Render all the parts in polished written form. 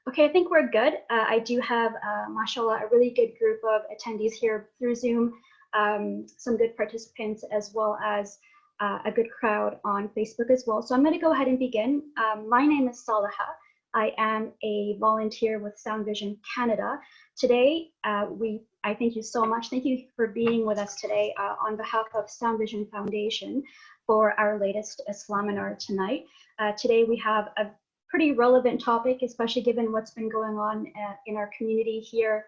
Okay, I think we're good. I do have, mashallah, a really good group of attendees here through Zoom, some good participants, as well as a good crowd on Facebook as well. So I'm going to go ahead and begin. My name is Saleha. I am a volunteer with Sound Vision Canada. Today, I thank you so much. Thank you for being with us today on behalf of Sound Vision Foundation for our latest Islaminar tonight. Today we have a pretty relevant topic, especially given what's been going on in our community here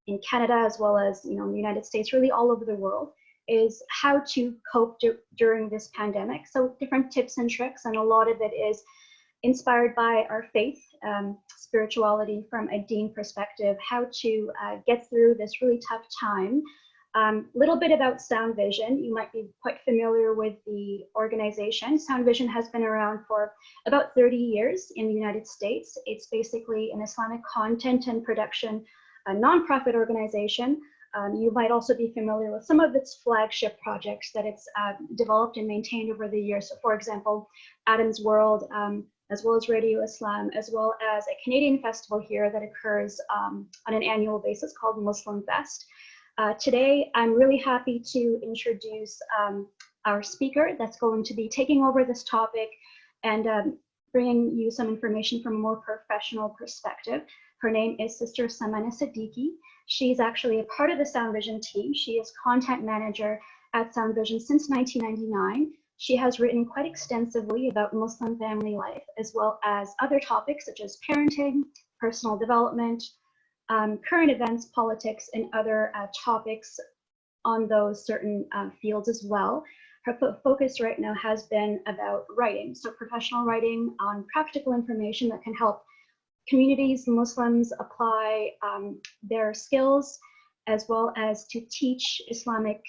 in Canada, as well as in the United States, really all over the world, is how to cope during this pandemic. So different tips and tricks, and a lot of it is inspired by our faith, spirituality from a Deen perspective, how to get through this really tough time. Little bit about Sound Vision. You might be quite familiar with the organization. Sound Vision has been around for about 30 years in the United States. It's basically an Islamic content and production, a nonprofit organization. You might also be familiar with some of its flagship projects that it's developed and maintained over the years. So for example, Adam's World, as well as Radio Islam, as well as a Canadian festival here that occurs on an annual basis called Muslim Fest. Today, I'm really happy to introduce our speaker that's going to be taking over this topic and bringing you some information from a more professional perspective. Her name is Sister Samana Siddiqui. She's actually a part of the Sound Vision team. She is content manager at Sound Vision since 1999. She has written quite extensively about Muslim family life, as well as other topics such as parenting, personal development, current events, politics, and other topics on those certain fields as well. Her focus right now has been about writing, so professional writing on practical information that can help communities, Muslims apply their skills, as well as to teach Islamic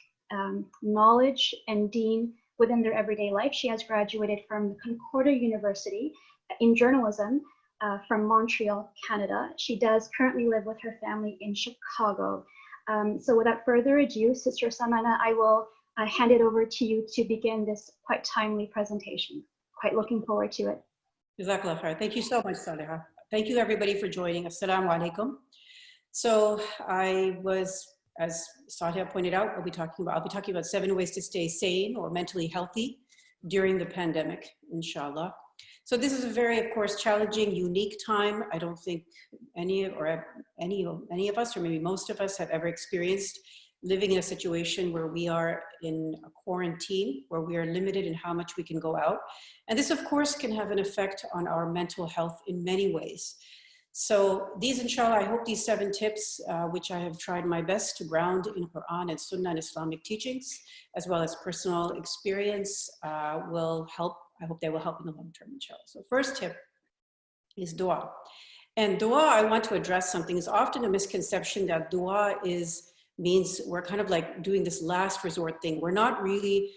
knowledge and Deen within their everyday life. She has graduated from Concordia University in journalism from Montreal, Canada. She does currently live with her family in Chicago. So without further ado, Sister Samana, I will hand it over to you to begin this quite timely presentation. Quite looking forward to it. Jazakallah khair. Thank you so much, Saleha. Thank you everybody for joining. Assalamu alaikum. So as Saleha pointed out, I'll be talking about 7 ways to stay sane or mentally healthy during the pandemic, inshallah. So this is a very, of course, challenging, unique time. I don't think any of us, or maybe most of us, have ever experienced living in a situation where we are in a quarantine, where we are limited in how much we can go out. And this, of course, can have an effect on our mental health in many ways. So these, inshallah, I hope these 7 tips, which I have tried my best to ground in Quran and Sunnah and Islamic teachings, as well as personal experience, will help. I hope they will help in the long term, inshallah. So first tip is dua. And dua, I want to address something. There's often a misconception that dua means we're kind of like doing this last resort thing. We're not really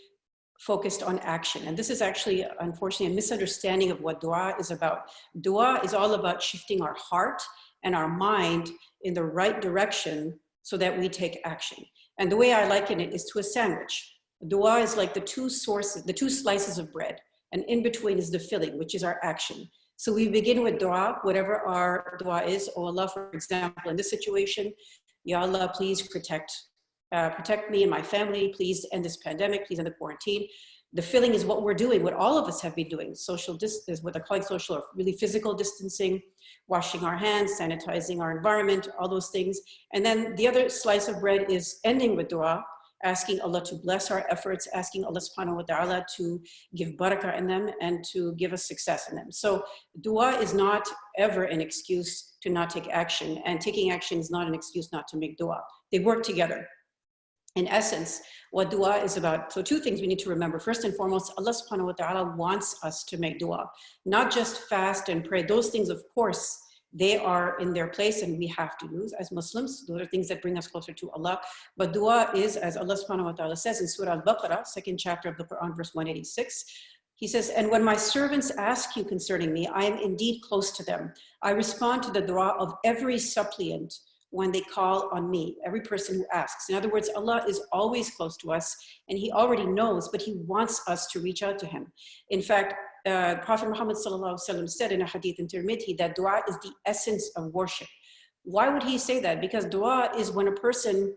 focused on action. And this is actually, unfortunately, a misunderstanding of what dua is about. Dua is all about shifting our heart and our mind in the right direction so that we take action. And the way I liken it is to a sandwich. Dua is like the two slices of bread. And in between is the filling, which is our action. So we begin with dua, whatever our dua is. Oh Allah, for example, in this situation, Ya Allah, please protect me and my family. Please end this pandemic. Please end the quarantine. The filling is what we're doing, what all of us have been doing. Social distance, what they're calling social or really physical distancing, washing our hands, sanitizing our environment, all those things. And then the other slice of bread is ending with dua, asking Allah to bless our efforts, asking Allah subhanahu wa ta'ala to give barakah in them and to give us success in them. So dua is not ever an excuse to not take action, and taking action is not an excuse not to make dua. They work together. In essence, what dua is about, so 2 things we need to remember. First and foremost, Allah subhanahu wa ta'ala wants us to make dua, not just fast and pray. Those things, of course, they are in their place and we have to use as Muslims. Those are things that bring us closer to Allah. But dua is, as Allah subhanahu wa ta'ala says in Surah Al-Baqarah, 2nd chapter of the Quran, verse 186, He says, and when my servants ask you concerning me, I am indeed close to them. I respond to the dua of every suppliant when they call on me, every person who asks. In other words, Allah is always close to us and He already knows, but He wants us to reach out to Him. In fact, Prophet Muhammad said in a hadith in Tirmidhi that dua is the essence of worship. Why would he say that? Because dua is when a person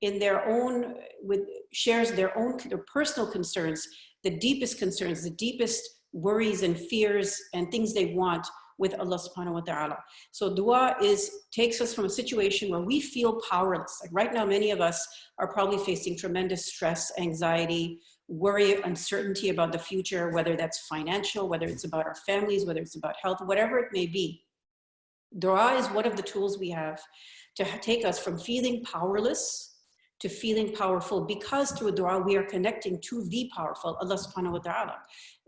in their own, shares their personal concerns, the deepest worries and fears and things they want with Allah subhanahu wa ta'ala. So dua takes us from a situation where we feel powerless. Like right now, many of us are probably facing tremendous stress, anxiety, worry, uncertainty about the future, whether that's financial, whether it's about our families, whether it's about health, whatever it may be. Dua is one of the tools we have to take us from feeling powerless to feeling powerful, because through dua we are connecting to the powerful, Allah subhanahu wa ta'ala.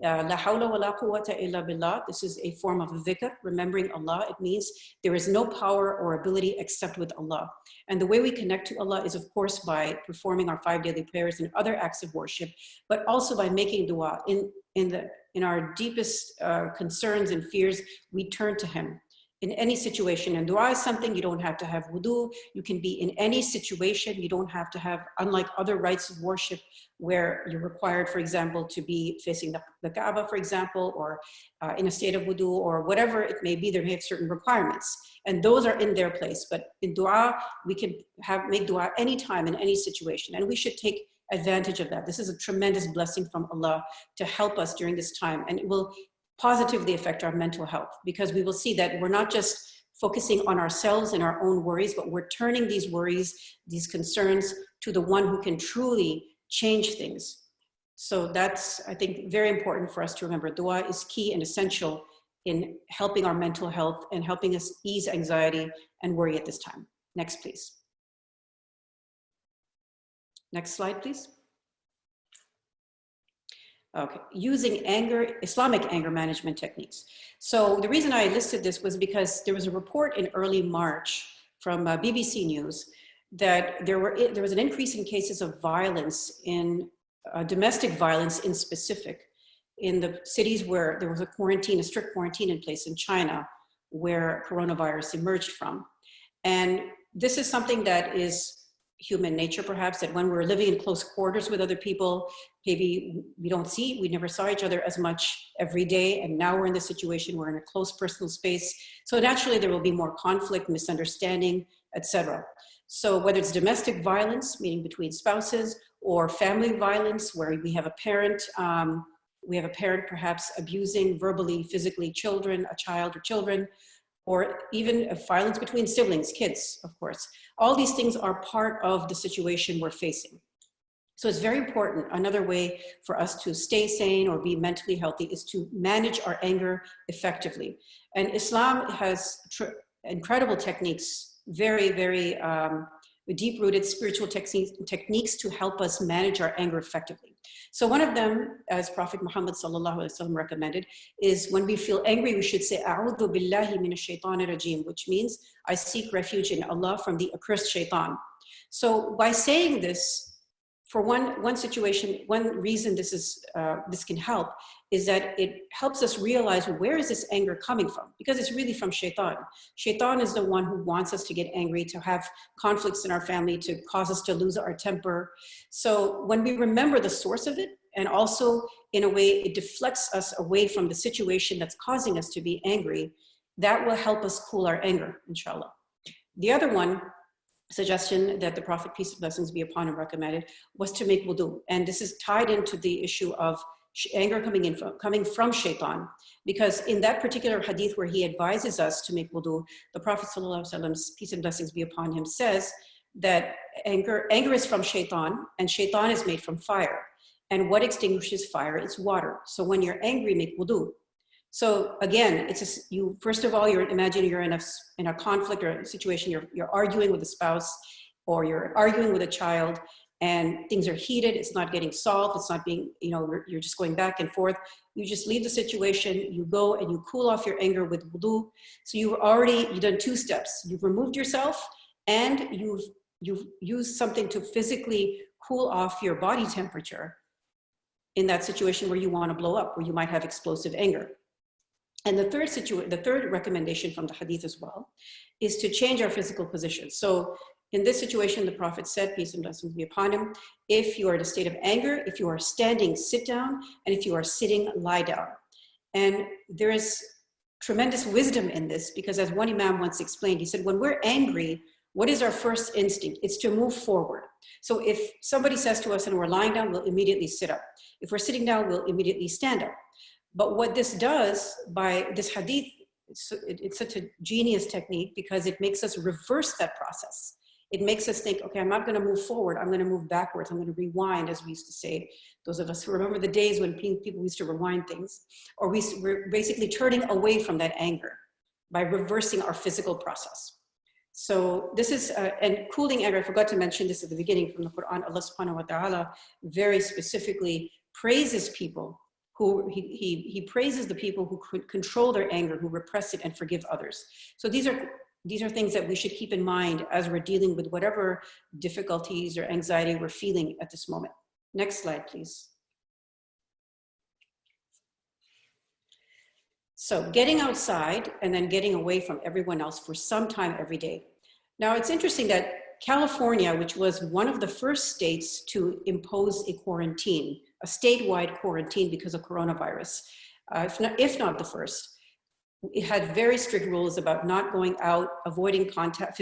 La hawla wa la quwwata illa billah. This is a form of dhikr, remembering Allah. It means there is no power or ability except with Allah. And the way we connect to Allah is, of course, by performing our 5 daily prayers and other acts of worship, but also by making dua. In our deepest concerns and fears, we turn to Him in any situation. And dua is something you don't have to have wudu. You can be in any situation. You don't have to have, unlike other rites of worship where you're required, for example, to be facing the Kaaba, for example, or in a state of wudu, or whatever it may be. There may have certain requirements, and those are in their place. But in dua, we can make dua anytime in any situation, and we should take advantage of that. This is a tremendous blessing from Allah to help us during this time, and it will positively affect our mental health, because we will see that we're not just focusing on ourselves and our own worries, but we're turning these worries, these concerns, to the one who can truly change things. So that's, I think, very important for us to remember. Dua is key and essential in helping our mental health and helping us ease anxiety and worry at this time. Next, please. Next slide, please. Okay, using Islamic anger management techniques. So the reason I listed this was because there was a report in early March from BBC News that there was an increase in cases of violence, in domestic violence in specific, in the cities where there was a strict quarantine in place in China, where coronavirus emerged from. And this is something that is human nature, perhaps, that when we're living in close quarters with other people, maybe we never saw each other as much every day, and now we're in this situation, we're in a close personal space. So naturally there will be more conflict, misunderstanding, etc. So whether it's domestic violence, meaning between spouses, or family violence, where we have a parent perhaps abusing verbally, physically a child or children, or even violence between siblings, kids, of course. All these things are part of the situation we're facing. So it's very important. Another way for us to stay sane or be mentally healthy is to manage our anger effectively. And Islam has incredible techniques, very, very deep-rooted spiritual techniques to help us manage our anger effectively. So one of them, as Prophet Muhammad ﷺ recommended, is when we feel angry, we should say, "A'udhu billahi minash shaitanir rajim," which means I seek refuge in Allah from the accursed shaitan. So by saying this, for one situation, one reason this can help is that it helps us realize, where is this anger coming from? Because it's really from shaitan. Shaitan is the one who wants us to get angry, to have conflicts in our family, to cause us to lose our temper. So when we remember the source of it, and also in a way it deflects us away from the situation that's causing us to be angry, that will help us cool our anger, inshallah. The other suggestion that the Prophet, peace and blessings be upon him, recommended was to make wudu. And this is tied into the issue of anger coming from shaitan, because in that particular hadith where he advises us to make wudu, the Prophet ﷺ, peace and blessings be upon him, says that anger is from shaitan, and shaitan is made from fire. And what extinguishes fire is water. So when you're angry, make wudu. So again, first of all, imagine you're in a conflict or a situation, you're arguing with a spouse, or you're arguing with a child, and things are heated, it's not getting solved, it's not being, you're just going back and forth. You just leave the situation, you go and you cool off your anger with wudu. So you've done 2 steps. You've removed yourself, and you've used something to physically cool off your body temperature in that situation where you want to blow up, where you might have explosive anger. And the third recommendation from the hadith as well is to change our physical position. So in this situation, the Prophet said, peace and blessings be upon him, if you are in a state of anger, if you are standing, sit down, and if you are sitting, lie down. And there is tremendous wisdom in this, because as one Imam once explained, he said, when we're angry, what is our first instinct? It's to move forward. So if somebody says to us and we're lying down, we'll immediately sit up. If we're sitting down, we'll immediately stand up. But what this does by this hadith, it's such a genius technique, because it makes us reverse that process. It makes us think, okay, I'm not going to move forward. I'm going to move backwards. I'm going to rewind, as we used to say. Those of us who remember the days when people used to rewind things, or we're basically turning away from that anger by reversing our physical process. So this is, and cooling anger, I forgot to mention this at the beginning from the Quran. Allah subhanahu wa ta'ala very specifically praises people who, he praises the people who control their anger, who repress it and forgive others. So these are things that we should keep in mind as we're dealing with whatever difficulties or anxiety we're feeling at this moment. Next slide, please. So getting outside and then getting away from everyone else for some time every day. Now, it's interesting that California, which was one of the first states to impose a quarantine, a statewide quarantine because of coronavirus, if not the first, it had very strict rules about not going out, avoiding contact,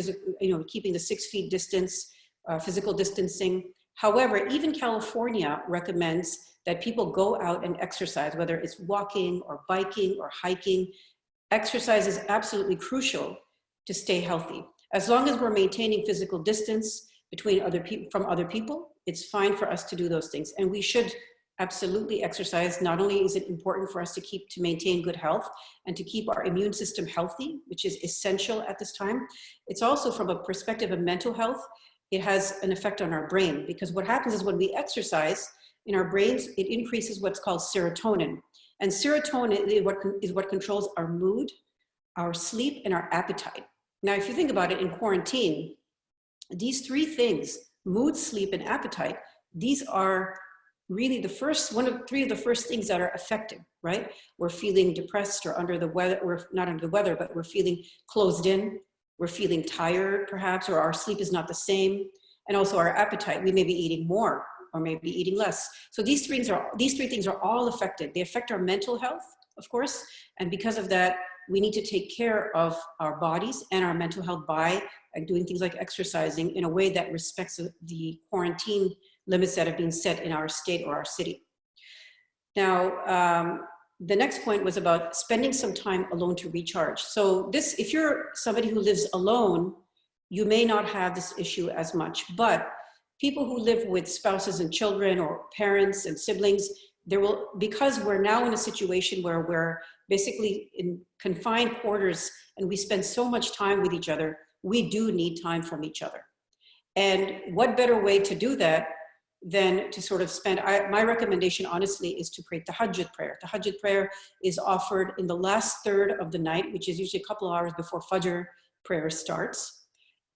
keeping the 6 feet distance, physical distancing. However, even California recommends that people go out and exercise, whether it's walking or biking or hiking. Exercise is absolutely crucial to stay healthy. As long as we're maintaining physical distance between from other people, it's fine for us to do those things. And we should absolutely exercise. Not only is it important for us to maintain good health and to keep our immune system healthy, which is essential at this time, it's also from a perspective of mental health. It has an effect on our brain, because what happens is when we exercise in our brains, it increases what's called serotonin. And serotonin is what controls our mood, our sleep, and our appetite. Now, if you think about it, in quarantine, these 3 things, mood, sleep, and appetite, these are really the first, 3 of the first things that are affected, right? We're feeling depressed or under the weather, or not under the weather, but we're feeling closed in. We're feeling tired, perhaps, or our sleep is not the same. And also our appetite, we may be eating more or maybe eating less. So these 3 things are all affected. They affect our mental health, of course. And because of that, we need to take care of our bodies and our mental health by doing things like exercising in a way that respects the quarantine limits that have been set in our state or our city. Now, the next point was about spending some time alone to recharge. So this, if you're somebody who lives alone, you may not have this issue as much, but people who live with spouses and children or parents and siblings, because we're now in a situation where we're basically in confined quarters and we spend so much time with each other, we do need time from each other. And what better way to do that than to sort of spend, my recommendation honestly is to pray tahajjud prayer. Tahajjud prayer is offered in the last third of the night, which is usually a couple of hours before Fajr prayer starts.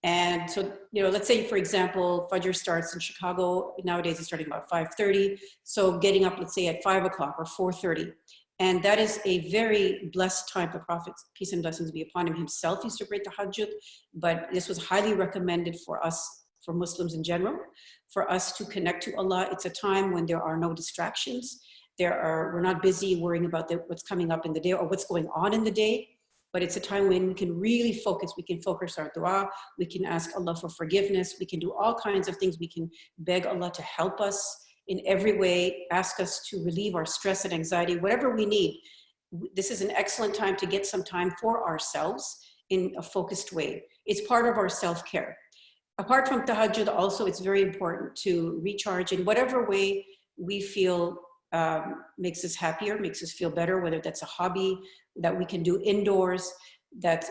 And so, let's say, for example, Fajr starts in Chicago. Nowadays, it's starting about 5:30. So getting up, let's say, at 5 o'clock or 4:30. And that is a very blessed time. The Prophet, peace and blessings be upon him, himself used to pray tahajjud. But this was highly recommended for us, for Muslims in general, for us to connect to Allah. It's a time when there are no distractions. We're not busy worrying about what's coming up in the day or what's going on in the day. But it's a time when we can really focus. We can focus our dua. We can ask Allah for forgiveness. We can do all kinds of things. We can beg Allah to help us in every way, ask us to relieve our stress and anxiety, whatever we need. This is an excellent time to get some time for ourselves in a focused way. It's part of our self-care. Apart from tahajjud, also, it's very important to recharge in whatever way we feel makes us happier, makes us feel better, whether that's a hobby that we can do indoors, that's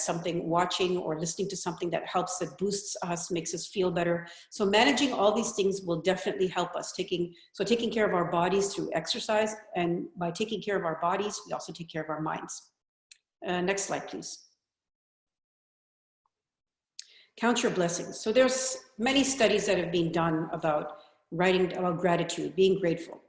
something, watching or listening to something that helps, that boosts us, makes us feel better. So managing all these things will definitely help us. Taking care of our bodies through exercise, and by taking care of our bodies, we also take care of our minds. Next slide, please. Count your blessings. So there's many studies that have been done about writing about gratitude, being grateful.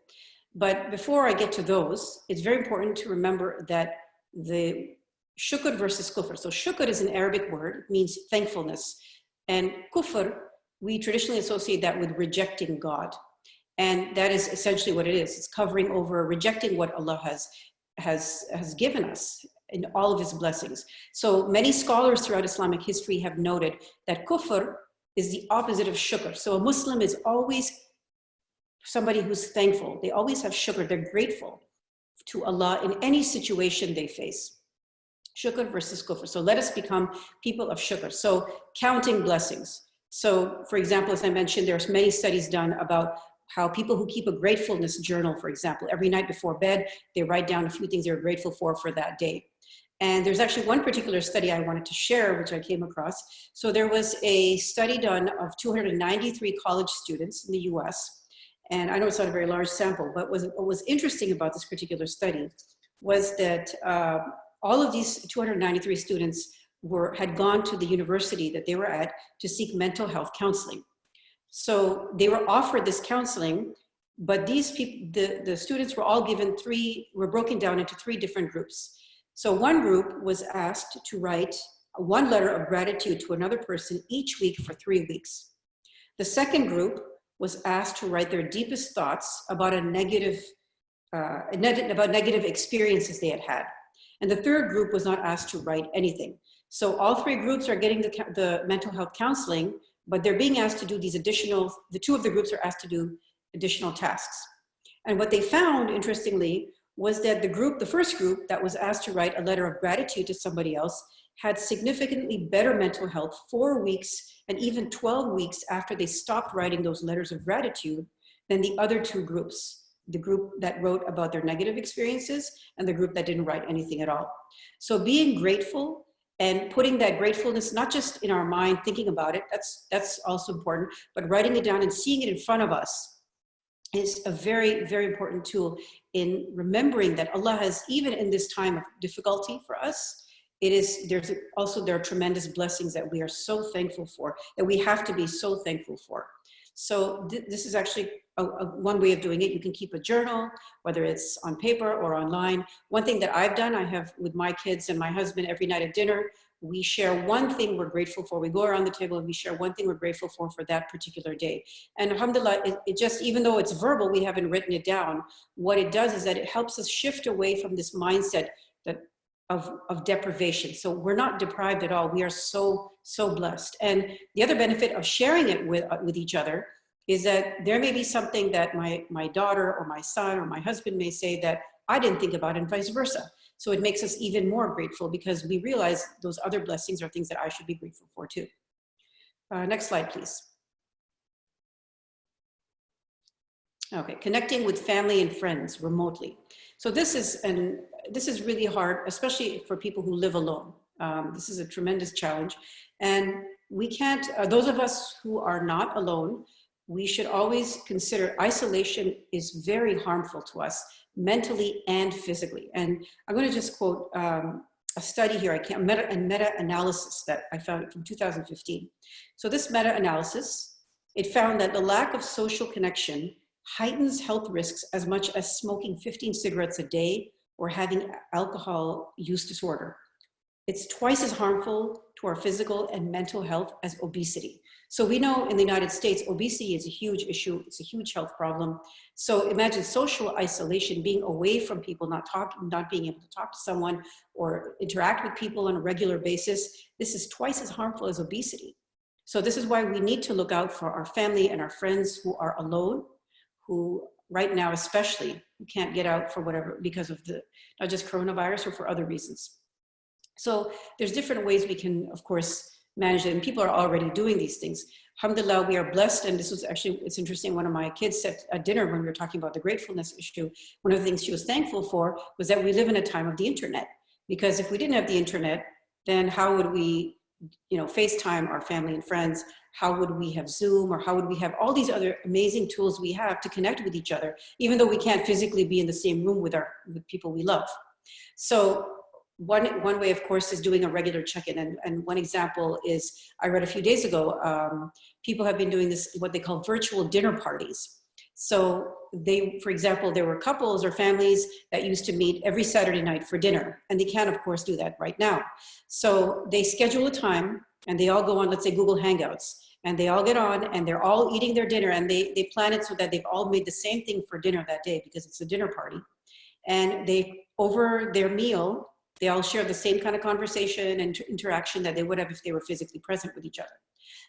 But before I get to those, it's very important to remember that the shukr versus kufr. So shukr is an Arabic word, it means thankfulness. And kufr, we traditionally associate that with rejecting God. And that is essentially what it is. It's covering over, rejecting what Allah has has given us in all of his blessings. So many scholars throughout Islamic history have noted that kufr is the opposite of shukr. So a Muslim is always somebody who's thankful. They always have shukr. They're grateful to Allah in any situation they face. Shukr versus kufr. So let us become people of shukr. So counting blessings. So for example, as I mentioned, there's many studies done about how people who keep a gratefulness journal, for example, every night before bed, they write down a few things they're grateful for that day. And there's actually one particular study I wanted to share, which I came across. So there was a study done of 293 college students in the US. And I know it's not a very large sample, but what was interesting about this particular study was that all of these 293 students had gone to the university that they were at to seek mental health counseling. So they were offered this counseling, but these people, the students were all were broken down into 3 different groups. So one group was asked to write one letter of gratitude to another person each week for 3 weeks. The second group was asked to write their deepest thoughts about negative experiences they had had. And the third group was not asked to write anything. So all 3 groups are getting the mental health counseling, but they're being asked to do the 2 of the groups are asked to do additional tasks. And what they found, interestingly, was that the first group that was asked to write a letter of gratitude to somebody else had significantly better mental health 4 weeks and even 12 weeks after they stopped writing those letters of gratitude than the other 2 groups, the group that wrote about their negative experiences and the group that didn't write anything at all. So being grateful and putting that gratefulness, not just in our mind, thinking about it, that's also important, but writing it down and seeing it in front of us is a very, very important tool in remembering that Allah has, even in this time of difficulty for us, there are tremendous blessings that we are so thankful for, that we have to be so thankful for. So this is actually one way of doing it. You can keep a journal, whether it's on paper or online. One thing that I've done, I have with my kids and my husband every night at dinner, we share one thing we're grateful for. We go around the table and we share one thing we're grateful for that particular day. And alhamdulillah, it just, even though it's verbal, we haven't written it down. What it does is that it helps us shift away from this mindset of deprivation. So we're not deprived at all. We are so, so blessed. And the other benefit of sharing it with each other is that there may be something that my daughter or my son or my husband may say that I didn't think about, and vice versa. So it makes us even more grateful because we realize those other blessings are things that I should be grateful for too. Next slide, please. Okay, connecting with family and friends remotely. So this is really hard, especially for people who live alone. This is a tremendous challenge. And we can't, those of us who are not alone, we should always consider isolation is very harmful to us mentally and physically. And I'm going to just quote a study here, a meta-analysis that I found from 2015. So this meta-analysis, it found that the lack of social connection heightens health risks as much as smoking 15 cigarettes a day or having alcohol use disorder. It's twice as harmful to our physical and mental health as obesity. So we know in the United States, obesity is a huge issue. It's a huge health problem. So imagine social isolation, being away from people, not being able to talk to someone or interact with people on a regular basis. This is twice as harmful as obesity. So this is why we need to look out for our family and our friends who are alone, who right now especially, who can't get out for whatever, because of not just coronavirus or for other reasons. So there's different ways we can, of course, manage it, and people are already doing these things. Alhamdulillah, we are blessed, and this was actually, it's interesting, one of my kids said at dinner when we were talking about the gratefulness issue, one of the things she was thankful for was that we live in a time of the internet. Because if we didn't have the internet, then how would we, FaceTime our family and friends? How would we have Zoom, or how would we have all these other amazing tools we have to connect with each other, even though we can't physically be in the same room with people we love? So one way, of course, is doing a regular check-in. And one example is, I read a few days ago, people have been doing this, what they call virtual dinner parties. So for example, there were couples or families that used to meet every Saturday night for dinner, and they can't, of course, do that right now. So they schedule a time, and they all go on, let's say, Google Hangouts, and they all get on, and they're all eating their dinner, and they plan it so that they've all made the same thing for dinner that day because it's a dinner party. And over their meal, they all share the same kind of conversation and interaction that they would have if they were physically present with each other.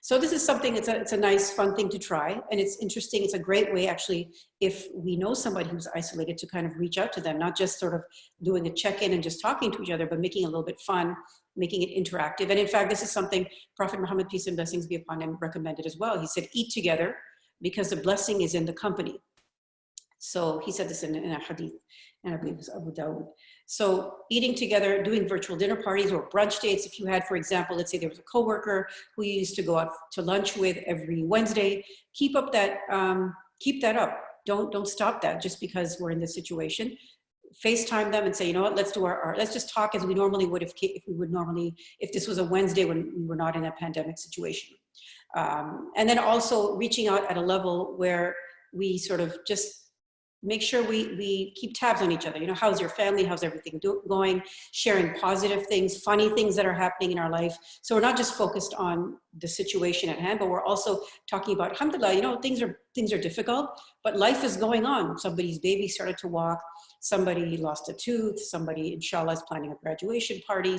So this is something, it's a nice, fun thing to try. And it's interesting. It's a great way, actually, if we know somebody who's isolated, to kind of reach out to them, not just sort of doing a check-in and just talking to each other, but making it a little bit fun, making it interactive. And in fact, this is something Prophet Muhammad, peace and blessings be upon him, recommended as well. He said, eat together because the blessing is in the company. So he said this in a hadith, and I believe it was Abu Dawud. So eating together, doing virtual dinner parties or brunch dates. If you had, for example, let's say there was a coworker who you used to go out to lunch with every Wednesday, keep that up. Don't stop that just because we're in this situation. FaceTime them and say, you know what, let's do let's just talk as we normally would if this was a Wednesday when we were not in a pandemic situation. And then also reaching out at a level where we sort of just make sure we keep tabs on each other. You know, how's your family? How's everything going? Sharing positive things, funny things that are happening in our life. So we're not just focused on the situation at hand, but we're also talking about, alhamdulillah, you know, things are difficult, but life is going on. Somebody's baby started to walk. Somebody lost a tooth. Somebody, inshallah, is planning a graduation party.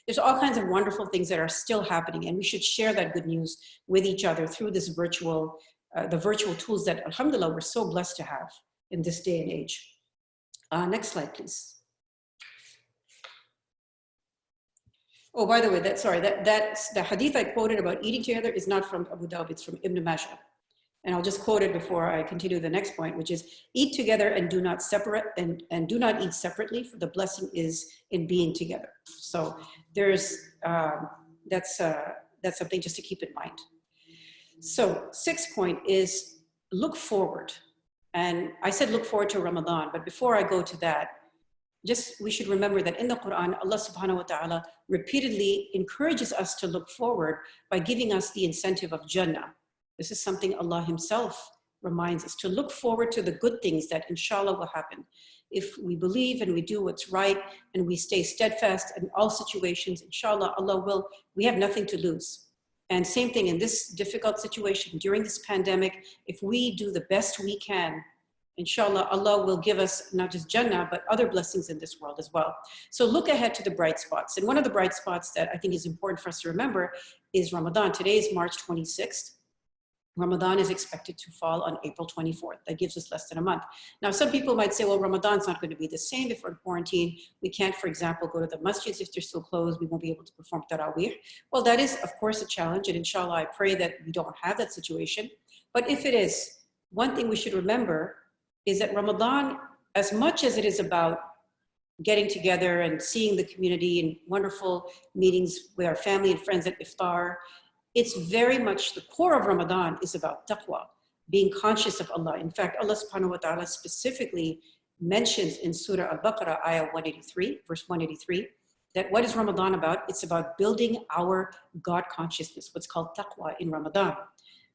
There's all kinds of wonderful things that are still happening. And we should share that good news with each other through this the virtual tools that, alhamdulillah, we're so blessed to have in this day and age. Next slide, please. Oh, by the way, that's the hadith I quoted about eating together is not from Abu Dawud, it's from Ibn Majah. And I'll just quote it before I continue the next point, which is, eat together and do not separate and do not eat separately, for the blessing is in being together. So there's, that's something just to keep in mind. So 6th point is look forward. And I said look forward to Ramadan, but before I go to that, we should remember that in the Quran, Allah subhanahu wa ta'ala repeatedly encourages us to look forward by giving us the incentive of Jannah. This is something Allah himself reminds us, to look forward to the good things that inshallah will happen. If we believe and we do what's right and we stay steadfast in all situations, inshallah, we have nothing to lose. And same thing in this difficult situation during this pandemic, if we do the best we can, inshallah, Allah will give us not just Jannah, but other blessings in this world as well. So look ahead to the bright spots. And one of the bright spots that I think is important for us to remember is Ramadan. Today is March 26th. Ramadan is expected to fall on April 24th. That gives us less than a month. Now, some people might say, well, Ramadan's not going to be the same if we're in quarantine. We can't, for example, go to the masjids if they're still closed. We won't be able to perform tarawih. Well, that is, of course, a challenge. And inshallah, I pray that we don't have that situation. But if it is, one thing we should remember is that Ramadan, as much as it is about getting together and seeing the community and wonderful meetings with our family and friends at iftar, it's very much the core of Ramadan is about taqwa, being conscious of Allah. In fact, Allah subhanahu wa ta'ala specifically mentions in Surah Al-Baqarah, ayah 183, verse 183, that what is Ramadan about? It's about building our God consciousness, what's called taqwa in Ramadan.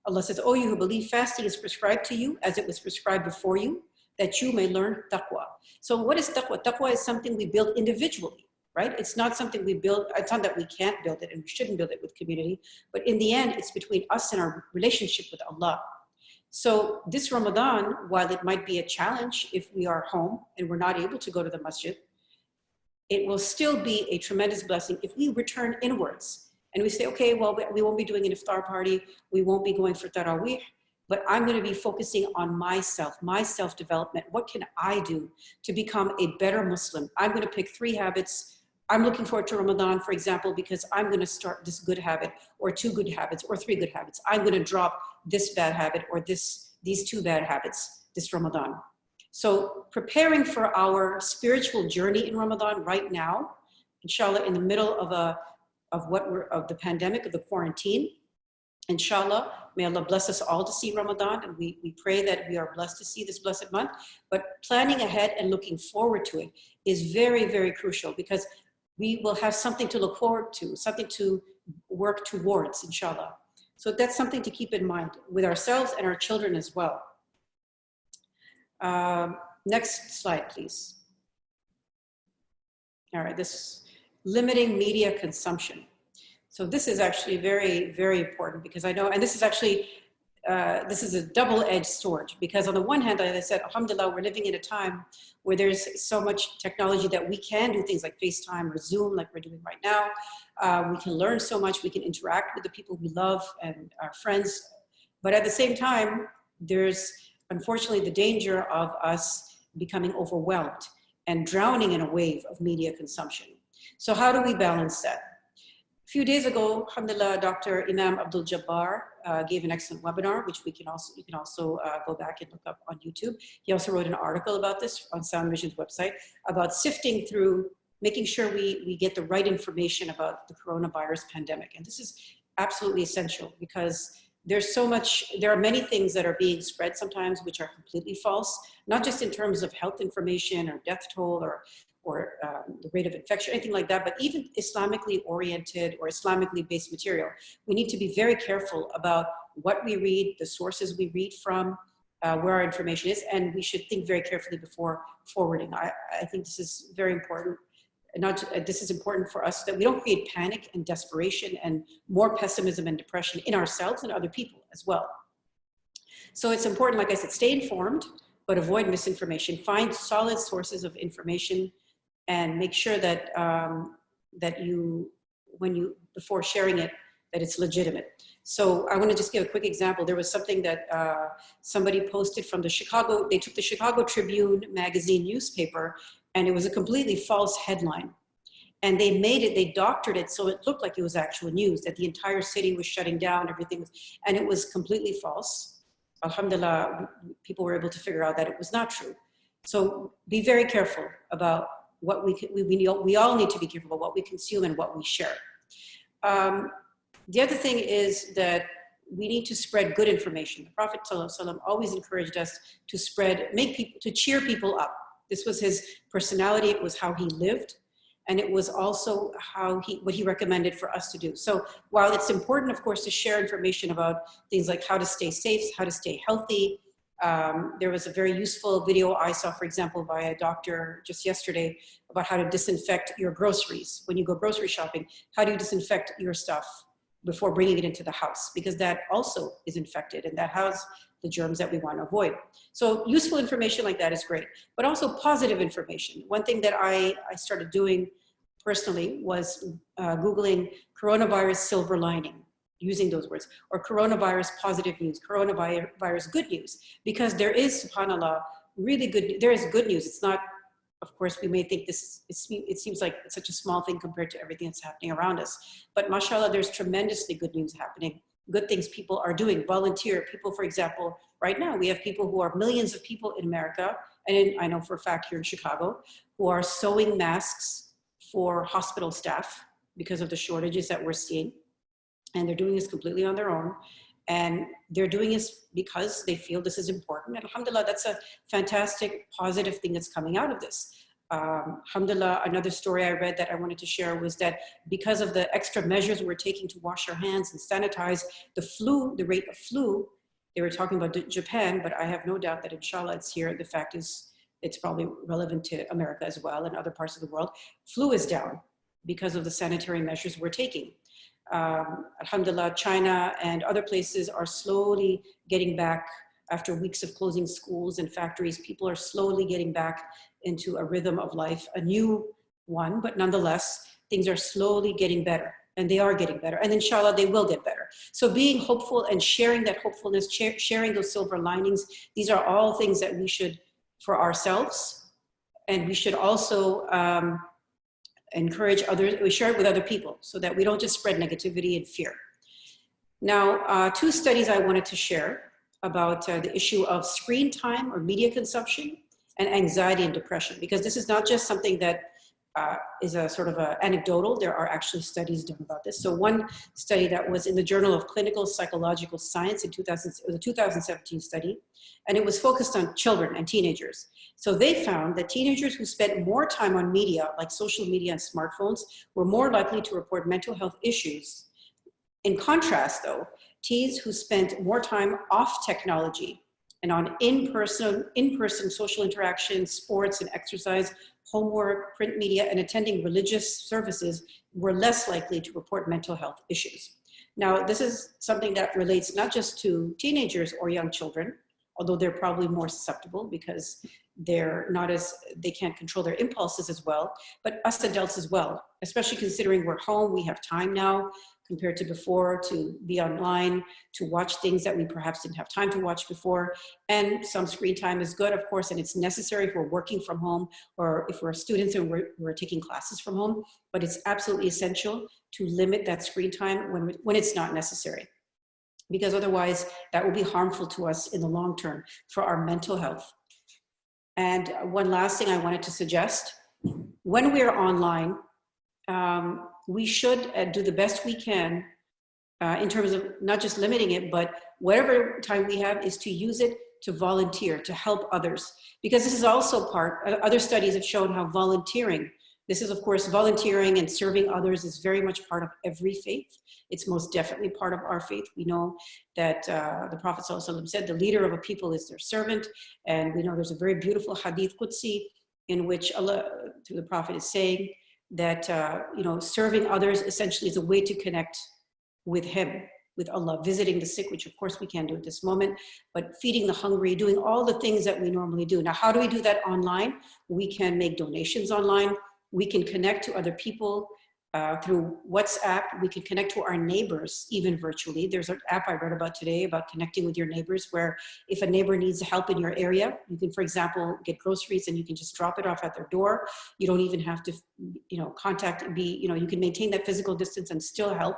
Allah says, "O you who believe, fasting is prescribed to you as it was prescribed before you, that you may learn taqwa." So what is taqwa? Taqwa is something we build individually. Right? It's not something we build, it's not that we can't build it and we shouldn't build it with community, but in the end, it's between us and our relationship with Allah. So this Ramadan, while it might be a challenge if we are home and we're not able to go to the masjid, it will still be a tremendous blessing if we return inwards and we say, okay, well, we won't be doing an iftar party, we won't be going for tarawih, but I'm going to be focusing on myself, my self-development. What can I do to become a better Muslim? I'm going to pick 3 habits. I'm looking forward to Ramadan, for example, because I'm going to start this good habit or 2 good habits or 3 good habits. I'm going to drop this bad habit or these 2 bad habits this Ramadan. So preparing for our spiritual journey in Ramadan right now, inshallah, in the middle of the pandemic, of the quarantine, inshallah, may Allah bless us all to see Ramadan, and we pray that we are blessed to see this blessed month. But planning ahead and looking forward to it is very, very crucial, because we will have something to look forward to, something to work towards, inshallah. So that's something to keep in mind with ourselves and our children as well. Next slide, please. All right, this limiting media consumption. So this is actually very, very important, because I know, and this is actually this is a double-edged sword, because on the one hand, as I said, alhamdulillah, we're living in a time where there's so much technology that we can do things like FaceTime or Zoom, like we're doing right now. We can learn so much, we can interact with the people we love and our friends. But at the same time, there's unfortunately the danger of us becoming overwhelmed and drowning in a wave of media consumption. So how do we balance that? A few days ago, alhamdulillah, Dr. Imam Abdul Jabbar gave an excellent webinar, which you can also go back and look up on YouTube. He also wrote an article about this on Sound Vision's website about sifting through, making sure we get the right information about the coronavirus pandemic. And this is absolutely essential, because there are many things that are being spread sometimes which are completely false, not just in terms of health information or death toll or the rate of infection, anything like that, but even Islamically oriented or Islamically based material. We need to be very careful about what we read, the sources we read from, where our information is, and we should think very carefully before forwarding. I think this is very important. This is important for us, that we don't create panic and desperation and more pessimism and depression in ourselves and other people as well. So it's important, like I said, stay informed, but avoid misinformation. Find solid sources of information and make sure that before sharing it, that it's legitimate. So I want to just give a quick example. There was something that somebody posted from they took the Chicago Tribune magazine newspaper, and it was a completely false headline. And they doctored it so it looked like it was actual news, that the entire city was shutting down, and it was completely false. Alhamdulillah, people were able to figure out that it was not true. So be very careful about what we all need to be careful about what we consume and what we share. The other thing is that we need to spread good information. The Prophet ﷺ always encouraged us to to cheer people up. This was his personality, it was how he lived, and it was also what he recommended for us to do. So while it's important, of course, to share information about things like how to stay safe, how to stay healthy, there was a very useful video I saw, for example, by a doctor just yesterday about how to disinfect your groceries. When you go grocery shopping, how do you disinfect your stuff before bringing it into the house? Because that also is infected, and that has the germs that we want to avoid. So useful information like that is great, but also positive information. One thing that I started doing personally was Googling coronavirus silver lining, using those words, or coronavirus positive news, coronavirus good news, because there is, subhanAllah, really good, there is good news. It's not, of course, we may think it seems like it's such a small thing compared to everything that's happening around us. But mashallah, there's tremendously good news happening. Good things people are doing. Volunteer people, for example, right now we have people who are millions of people in America, and I know for a fact here in Chicago, who are sewing masks for hospital staff because of the shortages that we're seeing. And they're doing this completely on their own. And they're doing this because they feel this is important. And alhamdulillah, that's a fantastic, positive thing that's coming out of this. Alhamdulillah, another story I read that I wanted to share was that because of the extra measures we're taking to wash our hands and sanitize, the rate of flu, they were talking about Japan, but I have no doubt that inshallah it's here. The fact is, it's probably relevant to America as well and other parts of the world. Flu is down because of the sanitary measures we're taking. Alhamdulillah, China and other places are slowly getting back after weeks of closing schools and factories. People are slowly getting back into a rhythm of life, a new one, but nonetheless, things are slowly getting better, and they are getting better, and inshallah, they will get better. So being hopeful and sharing that hopefulness, sharing those silver linings, these are all things that we should, for ourselves, and we should also encourage others, we share it with other people so that we don't just spread negativity and fear. Now, two studies I wanted to share about the issue of screen time or media consumption and anxiety and depression, because this is not just something that is a sort of anecdotal. There are actually studies done about this. So one study that was in the Journal of Clinical Psychological Science it was a 2017 study, and it was focused on children and teenagers. So they found that teenagers who spent more time on media, like social media and smartphones, were more likely to report mental health issues. In contrast, though, teens who spent more time off technology and on in-person social interaction, sports and exercise, homework, print media, and attending religious services were less likely to report mental health issues. Now, this is something that relates not just to teenagers or young children, although they're probably more susceptible because they can't control their impulses as well, but us adults as well, especially considering we're home, we have time now compared to before to be online, to watch things that we perhaps didn't have time to watch before. And some screen time is good, of course, and it's necessary if we're working from home or if we're students and we're taking classes from home, but it's absolutely essential to limit that screen time when it's not necessary, because otherwise that will be harmful to us in the long term for our mental health. And one last thing I wanted to suggest, when we're online, we should do the best we can in terms of not just limiting it, but whatever time we have is to use it to volunteer, to help others. Because this is also other studies have shown how volunteering, this is of course volunteering and serving others is very much part of every faith. It's most definitely part of our faith. We know that the Prophet ﷺ said the leader of a people is their servant. And we know there's a very beautiful hadith Qudsi in which Allah, through the Prophet, is saying that serving others essentially is a way to connect with Him, with Allah, visiting the sick, which of course we can't do at this moment, but feeding the hungry, doing all the things that we normally do. Now, how do we do that online? We can make donations online. We can connect to other people through WhatsApp. We can connect to our neighbors, even virtually. There's an app I read about today about connecting with your neighbors, where if a neighbor needs help in your area, you can, for example, get groceries and you can just drop it off at their door. You don't even have to, you can maintain that physical distance and still help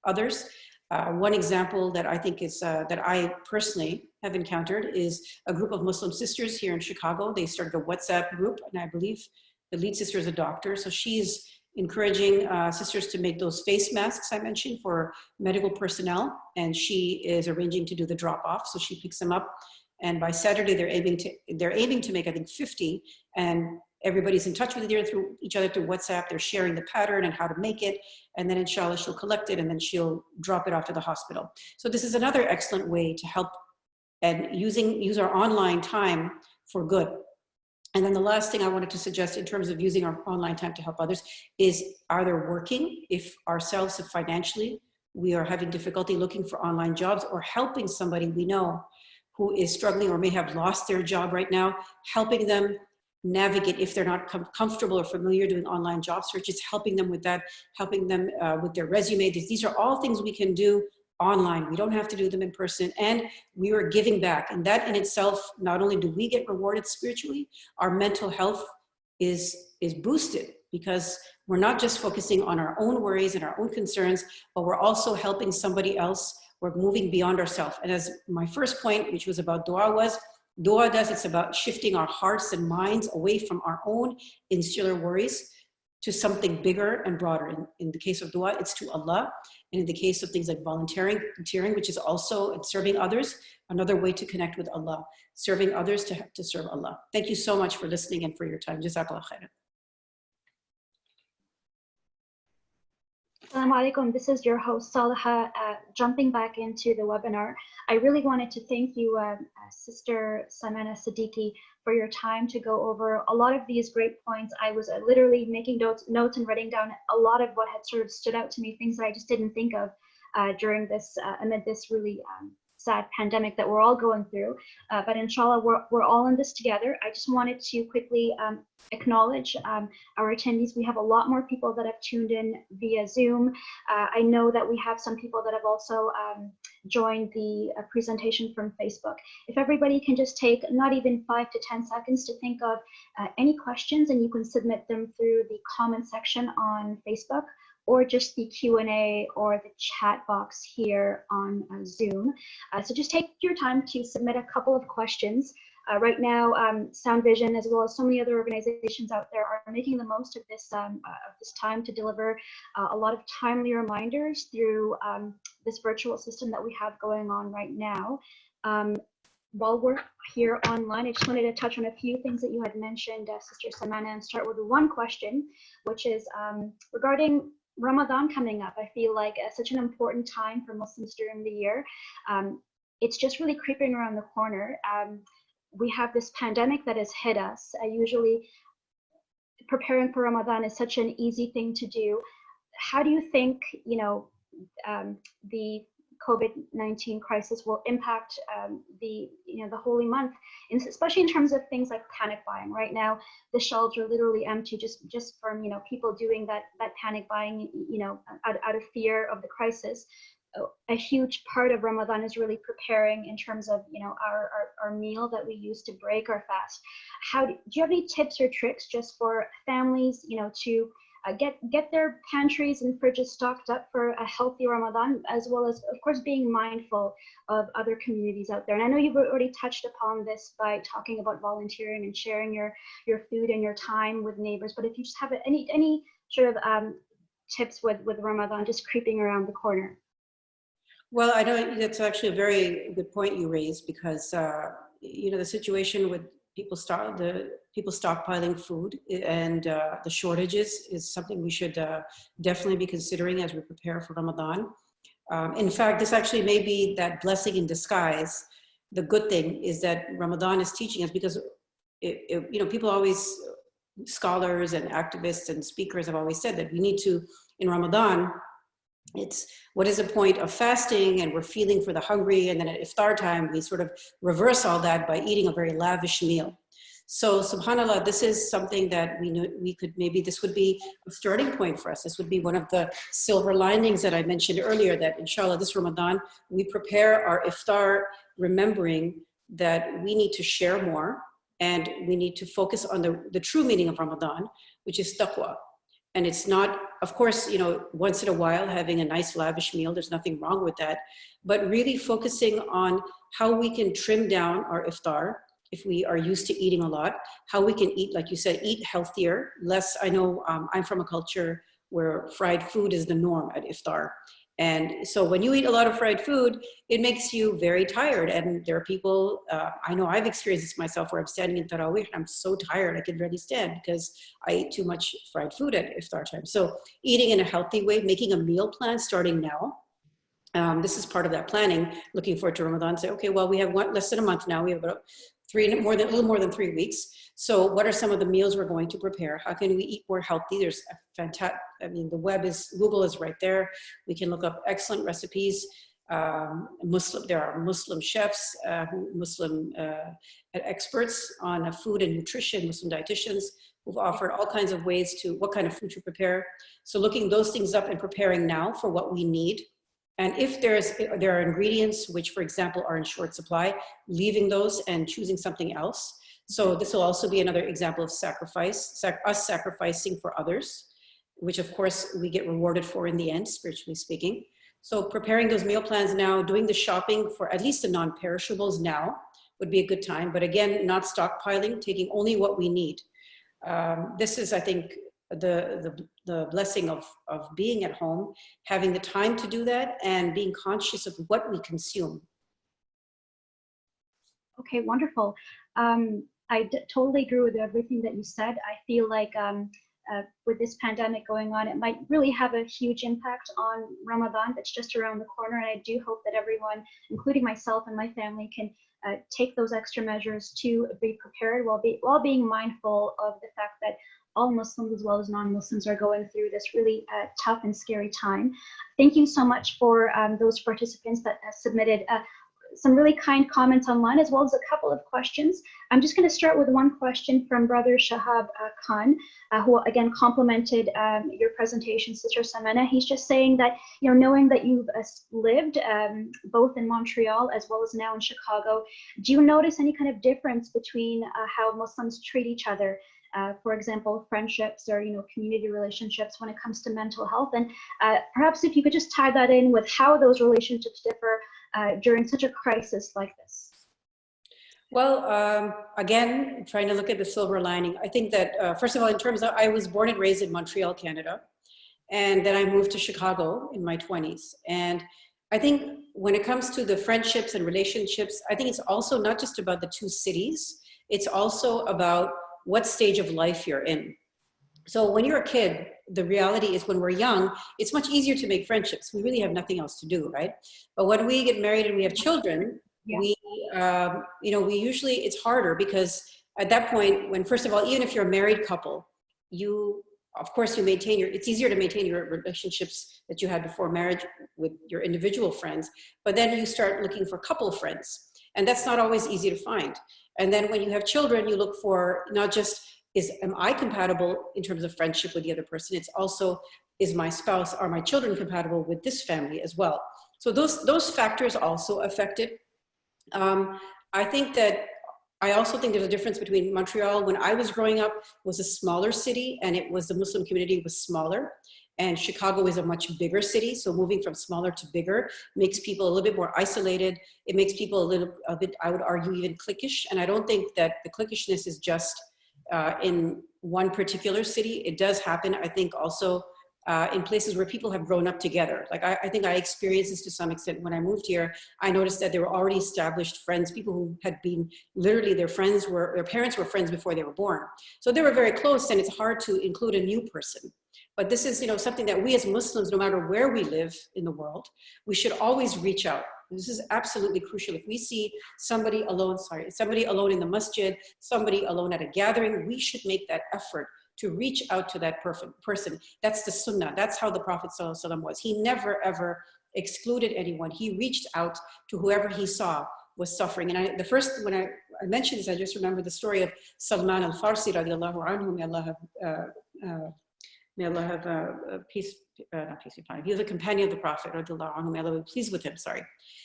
others. One example that I think is, that I personally have encountered is a group of Muslim sisters here in Chicago. They started a WhatsApp group, and I believe the lead sister is a doctor. So she's encouraging sisters to make those face masks I mentioned for medical personnel, and she is arranging to do the drop off. So she picks them up, and by Saturday they're aiming to make, I think, 50, and everybody's in touch with each other through WhatsApp. They're sharing the pattern and how to make it, and then inshallah she'll collect it and then she'll drop it off to the hospital. So this is another excellent way to help and use our online time for good. And then the last thing I wanted to suggest in terms of using our online time to help others is either working, if financially we are having difficulty looking for online jobs, or helping somebody we know who is struggling or may have lost their job right now, helping them navigate if they're not comfortable or familiar doing online job searches, helping them with that, helping them with their resume. These are all things we can do online. We don't have to do them in person, and we are giving back. And that in itself, not only do we get rewarded spiritually, our mental health is boosted, because we're not just focusing on our own worries and our own concerns, but we're also helping somebody else. We're moving beyond ourselves. And as my first point, which was about dua it's about shifting our hearts and minds away from our own insular worries to something bigger and broader. In the case of dua, it's to Allah. And in the case of things like volunteering, which is also serving others, another way to connect with Allah, serving others to serve Allah. Thank you so much for listening and for your time. Jazakallah khairan. Assalamu alaikum. This is your host, Saleha, jumping back into the webinar. I really wanted to thank you, Sister Samana Siddiqui, for your time to go over a lot of these great points. I was literally making notes and writing down a lot of what had sort of stood out to me, things that I just didn't think of during this, amid this really sad pandemic that we're all going through. But inshallah, we're all in this together. I just wanted to quickly acknowledge our attendees. We have a lot more people that have tuned in via Zoom. I know that we have some people that have also joined the presentation from Facebook. If everybody can just take not even 5 to 10 seconds to think of any questions, and you can submit them through the comment section on Facebook, or just the Q&A or the chat box here on Zoom. So just take your time to submit a couple of questions. Right now, Sound Vision, as well as so many other organizations out there, are making the most of this time to deliver a lot of timely reminders through this virtual system that we have going on right now. While we're here online, I just wanted to touch on a few things that you had mentioned, Sister Samana, and start with one question, which is regarding Ramadan coming up. I feel like such an important time for Muslims during the year. It's just really creeping around the corner. We have this pandemic that has hit us. Usually preparing for Ramadan is such an easy thing to do. How do you think, the COVID-19 crisis will impact the holy month, and especially in terms of things like panic buying. Right now, the shelves are literally empty just from people doing that panic buying, out of fear of the crisis. A huge part of Ramadan is really preparing in terms of our meal that we use to break our fast. Do you have any tips or tricks just for families to get their pantries and fridges stocked up for a healthy Ramadan, as well as, of course, being mindful of other communities out there? And I know you've already touched upon this by talking about volunteering and sharing your food and your time with neighbors, but if you just have any sort of tips with Ramadan just creeping around the corner. Well, I know that's actually a very good point you raised, because the situation with people stockpiling food and the shortages is something we should definitely be considering as we prepare for Ramadan. In fact, this actually may be that blessing in disguise. The good thing is that Ramadan is teaching us, because people always, scholars and activists and speakers have always said that we need to, in Ramadan, it's what is the point of fasting, and we're feeling for the hungry, and then at iftar time we sort of reverse all that by eating a very lavish meal. So subhanallah, this is something that this would be a starting point for us. This would be one of the silver linings that I mentioned earlier, that inshallah this Ramadan we prepare our iftar remembering that we need to share more, and we need to focus on the true meaning of Ramadan, which is taqwa. And it's not, of course, once in a while having a nice lavish meal, there's nothing wrong with that, but really focusing on how we can trim down our iftar if we are used to eating a lot, how we can eat, like you said, eat healthier, less. I know I'm from a culture where fried food is the norm at iftar. And so when you eat a lot of fried food, it makes you very tired. And there are people, I know I've experienced this myself, where I'm standing in Tarawih and I'm so tired I can barely stand because I ate too much fried food at iftar time. So eating in a healthy way, making a meal plan starting now. This is part of that planning, looking forward to Ramadan. Say, okay, well, we have less than a month now. We have about a little more than 3 weeks. So what are some of the meals we're going to prepare? How can we eat more healthy? There's a fantastic, Google is right there. We can look up excellent recipes. There are Muslim chefs, Muslim experts on food and nutrition, Muslim dietitians who've offered all kinds of ways to what kind of food to prepare. So looking those things up and preparing now for what we need. And if there are ingredients which, for example, are in short supply, leaving those and choosing something else. So this will also be another example of sacrifice, us sacrificing for others, which of course we get rewarded for in the end, spiritually speaking. So preparing those meal plans now, doing the shopping for at least the non-perishables now would be a good time. But again, not stockpiling, taking only what we need. This is, I think, the blessing of being at home, having the time to do that, and being conscious of what we consume. Okay, wonderful. I totally agree with everything that you said. I feel like with this pandemic going on, it might really have a huge impact on Ramadan that's just around the corner. And I do hope that everyone, including myself and my family, can take those extra measures to be prepared while being mindful of the fact that all Muslims as well as non-Muslims are going through this really tough and scary time. Thank you so much for those participants that submitted some really kind comments online, as well as a couple of questions. I'm just going to start with one question from Brother Shahab Khan, who again complimented your presentation, Sister Samana. He's just saying that, knowing that you've lived both in Montreal as well as now in Chicago, do you notice any kind of difference between how Muslims treat each other? For example, friendships or community relationships when it comes to mental health, and perhaps if you could just tie that in with how those relationships differ during such a crisis like this. Well, again, trying to look at the silver lining. I think that first of all, in terms of, I was born and raised in Montreal, Canada, and then I moved to Chicago in my 20s. And I think when it comes to the friendships and relationships, I think it's also not just about the two cities. It's also about what stage of life you're in. So when you're a kid, the reality is when we're young, it's much easier to make friendships. We really have nothing else to do, right? But when we get married and we have children, yeah, we usually, it's harder because at that point, when first of all, even if you're a married couple, you of course, it's easier to maintain your relationships that you had before marriage with your individual friends, but then you start looking for couple friends. And that's not always easy to find. And then when you have children, you look for not just, am I compatible in terms of friendship with the other person? It's also, is my spouse, are my children compatible with this family as well? So those factors also affect it. I also think there's a difference between Montreal, when I was growing up, was a smaller city, and the Muslim community was smaller. And Chicago is a much bigger city. So moving from smaller to bigger makes people a little bit more isolated. It makes people a bit, I would argue, even cliquish. And I don't think that the cliquishness is just in one particular city. It does happen, I think, also in places where people have grown up together. Like I think I experienced this to some extent when I moved here. I noticed that there were already established friends, people who had been, literally their parents were friends before they were born. So they were very close, and it's hard to include a new person. But this is, something that we as Muslims, no matter where we live in the world, we should always reach out. This is absolutely crucial. If we see somebody alone in the masjid, somebody alone at a gathering, we should make that effort to reach out to that person. That's the sunnah. That's how the Prophet ﷺ was. He never, ever excluded anyone. He reached out to whoever he saw was suffering. And when I mentioned this, I just remember the story of Salman al-Farsi, radiallahu anhu, may Allah have peace, not peace be upon him. He was a companion of the Prophet, radiallahu anhu, may Allah be pleased with him, sorry.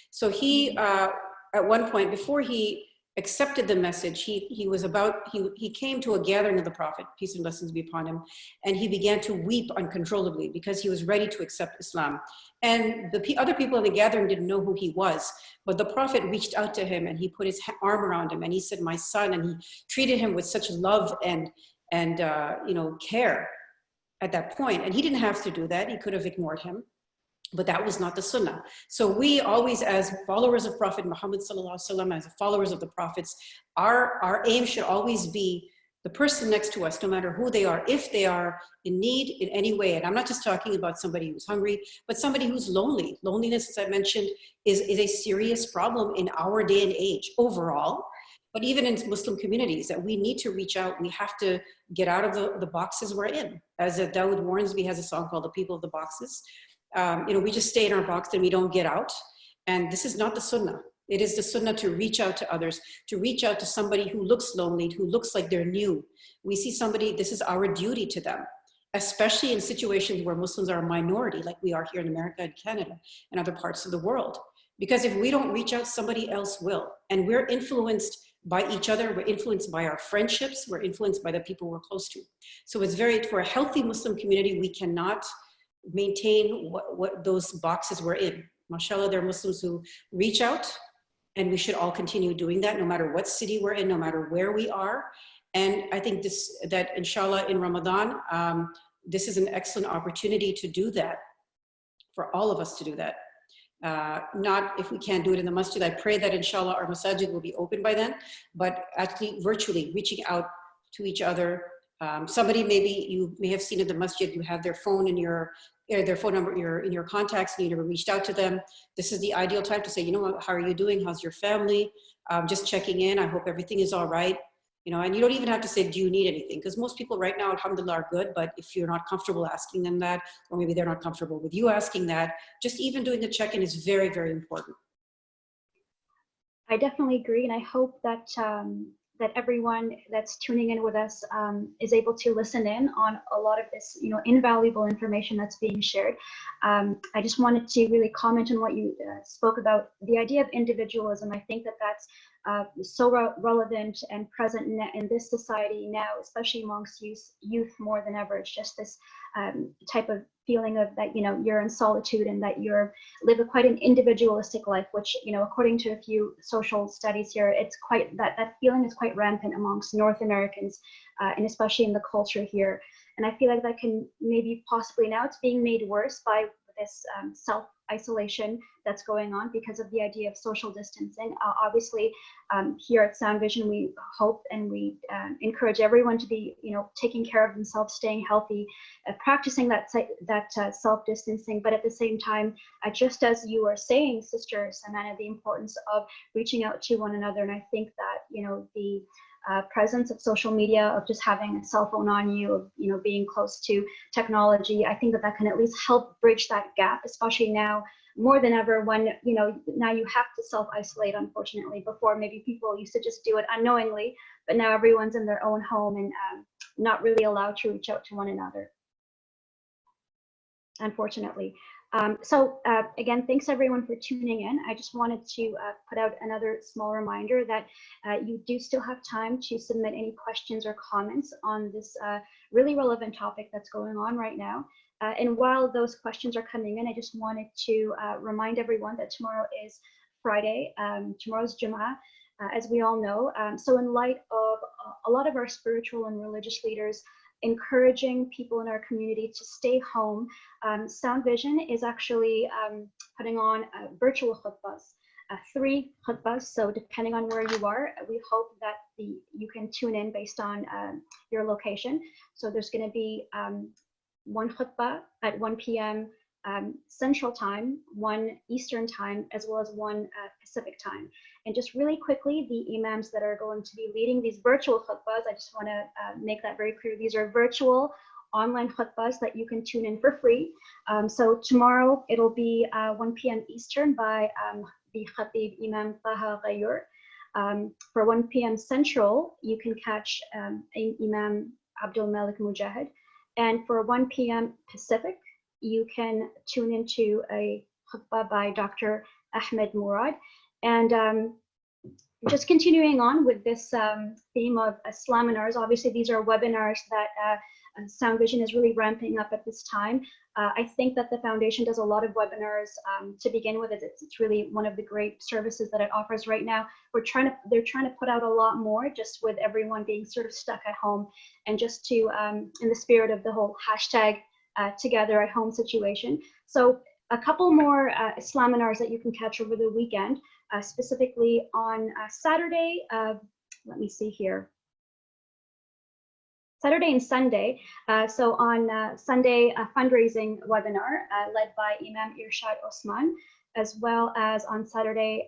So he, at one point, before he accepted the message, he came to a gathering of the Prophet, peace and blessings be upon him, and he began to weep uncontrollably because he was ready to accept Islam. And the other people in the gathering didn't know who he was, but the Prophet reached out to him and he put his arm around him and he said, "My son," and he treated him with such love and care at that point. And he didn't have to do that. He could have ignored him. But that was not the sunnah. So we always, as followers of Prophet Muhammad sallallahu alaihi wasallam, as followers of the prophets, our aim should always be the person next to us, no matter who they are, if they are in need in any way. And I'm not just talking about somebody who's hungry, but somebody who's lonely. Loneliness, as I mentioned, is a serious problem in our day and age overall. But even in Muslim communities, that we need to reach out. We have to get out of the boxes we're in. As Dawood Warnsby has a song called "The People of the Boxes." We just stay in our box and we don't get out. And this is not the sunnah. It is the sunnah to reach out to others, to reach out to somebody who looks lonely, who looks like they're new. We see somebody, this is our duty to them, especially in situations where Muslims are a minority, like we are here in America and Canada and other parts of the world. Because if we don't reach out, somebody else will. And we're influenced by each other. We're influenced by our friendships. We're influenced by the people we're close to. So for a healthy Muslim community, we cannot maintain what those boxes we're in. MashaAllah, there are Muslims who reach out, and we should all continue doing that no matter what city we're in, no matter where we are. And I think that inshallah in Ramadan, this is an excellent opportunity to do that, for all of us to do that. Not if we can't do it in the masjid. I pray that inshallah our masajid will be open by then, but actually virtually reaching out to each other. Somebody, maybe you may have seen at the masjid, you have their phone their phone number in your contacts, and you never reached out to them. This is the ideal time to say, how are you doing? How's your family? Just checking in. I hope everything is all right. And you don't even have to say, do you need anything? Because most people right now, alhamdulillah, are good. But if you're not comfortable asking them that, or maybe they're not comfortable with you asking that, just even doing the check-in is very, very important. I definitely agree. And I hope that that everyone that's tuning in with us is able to listen in on a lot of this, invaluable information that's being shared. I just wanted to really comment on what you spoke about, the idea of individualism. I think that that's so relevant and present in this society now, especially amongst youth more than ever. It's just this type of feeling of that, you're in solitude and that you're live quite an individualistic life, which, according to a few social studies here, it's quite, that feeling is quite rampant amongst North Americans, and especially in the culture here. And I feel like that can maybe possibly now it's being made worse by this self-isolation that's going on because of the idea of social distancing. Obviously, here at Sound Vision, we hope and we encourage everyone to be, taking care of themselves, staying healthy, practicing that self-distancing. But at the same time, just as you were saying, Sister Samana, the importance of reaching out to one another. And I think that, presence of social media, of just having a cell phone on you, of being close to technology. I think that can at least help bridge that gap, especially now more than ever when now you have to self-isolate, unfortunately. Before, maybe people used to just do it unknowingly, but now everyone's in their own home and not really allowed to reach out to one another, unfortunately. So again, thanks everyone for tuning in. I just wanted to put out another small reminder that you do still have time to submit any questions or comments on this really relevant topic that's going on right now. And while those questions are coming in, I just wanted to remind everyone that tomorrow is Friday. Tomorrow's Jummah, as we all know. So in light of a lot of our spiritual and religious leaders encouraging people in our community to stay home, Sound Vision is actually putting on virtual khutbahs, 3 khutbahs. So depending on where you are, we hope that you can tune in based on your location. So there's going to be 1 khutbah at 1 p.m. Central Time, 1 Eastern Time, as well as 1 Pacific Time. And just really quickly, the imams that are going to be leading these virtual khutbahs, I just want to make that very clear. These are virtual online khutbahs that you can tune in for free. So tomorrow it'll be 1 p.m. Eastern by the Khatib Imam Taha Ghayur. For 1 p.m. Central, you can catch Imam Abdul Malik Mujahid. And for 1 p.m. Pacific, you can tune into a khutbah by Dr. Ahmed Murad. And just continuing on with this theme of Islaminars, obviously these are webinars that Sound Vision is really ramping up at this time. I think that the foundation does a lot of webinars to begin with. It's really one of the great services that it offers right now. They're trying to put out a lot more, just with everyone being sort of stuck at home, and just to in the spirit of the whole hashtag together at home situation. So a couple more Islaminars that you can catch over the weekend, specifically on Saturday. Let me see here. Saturday and Sunday. So on Sunday, a fundraising webinar led by Imam Irshad Osman, as well as on Saturday,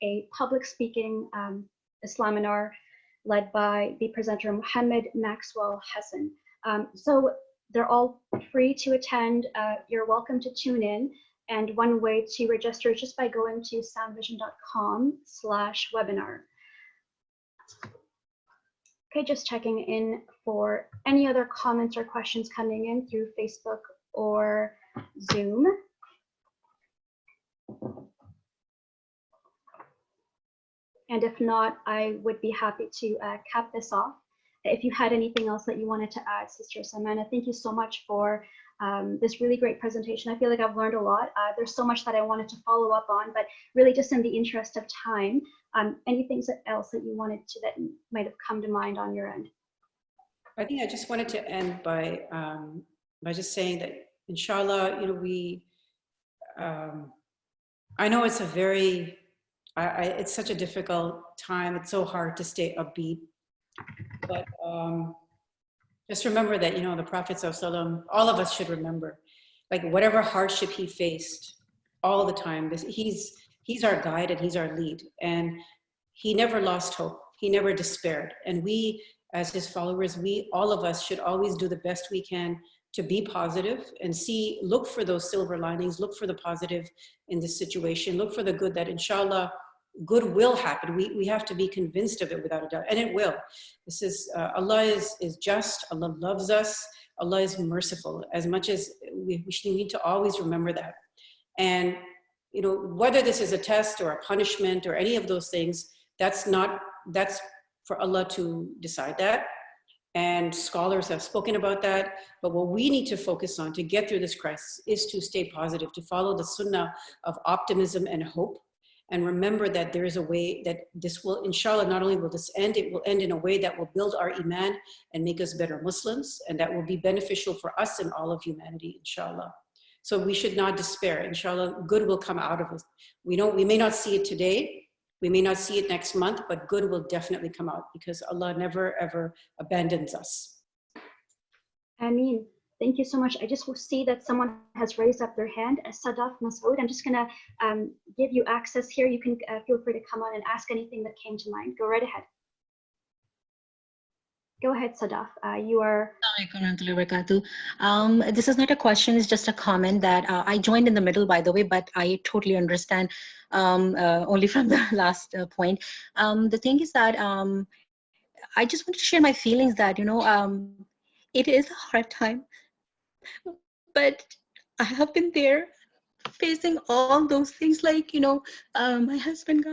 a public speaking Islaminar led by the presenter Muhammad Maxwell Hassan. So they're all free to attend. You're welcome to tune in. And one way to register is just by going to soundvision.com/webinar. Okay, just checking in for any other comments or questions coming in through Facebook or Zoom. And if not, I would be happy to cap this off. If you had anything else that you wanted to add, Sister Samana, thank you so much for this really great presentation. I feel like I've learned a lot. There's so much that I wanted to follow up on, but really just in the interest of time, anything else that you wanted to, that might have come to mind on your end? I think I just wanted to end by just saying that, inshallah, I know it's a very, it's such a difficult time. It's so hard to stay upbeat. But just remember that, the Prophet ﷺ, all of us should remember, like whatever hardship he faced all the time, he's our guide and he's our lead. And he never lost hope. He never despaired. And we, as his followers, all of us should always do the best we can to be positive and look for those silver linings, look for the positive in this situation, look for the good, that inshallah, good will happen. We have to be convinced of it without a doubt, and it will. This is, Allah is just, Allah loves us, Allah is merciful. As much as we need to always remember that. And whether this is a test or a punishment or any of those things, that's for Allah to decide that. And scholars have spoken about that. But what we need to focus on to get through this crisis is to stay positive, to follow the sunnah of optimism and hope. And remember that there is a way that this will, inshallah, not only will this end, it will end in a way that will build our iman and make us better Muslims, and that will be beneficial for us and all of humanity, inshallah. So we should not despair. Inshallah, good will come out of it. We may not see it today, we may not see it next month, but good will definitely come out, because Allah never ever abandons us. Ameen. Thank you so much. I just will see that someone has raised up their hand. Sadaf Masood, I'm just gonna give you access here. You can feel free to come on and ask anything that came to mind. Go right ahead. Go ahead, Sadaf. You are. This is not a question, it's just a comment that I joined in the middle, by the way, but I totally understand only from the last point. The thing is that I just want to share my feelings that, it is a hard time, but I have been there facing all those things. Like, my husband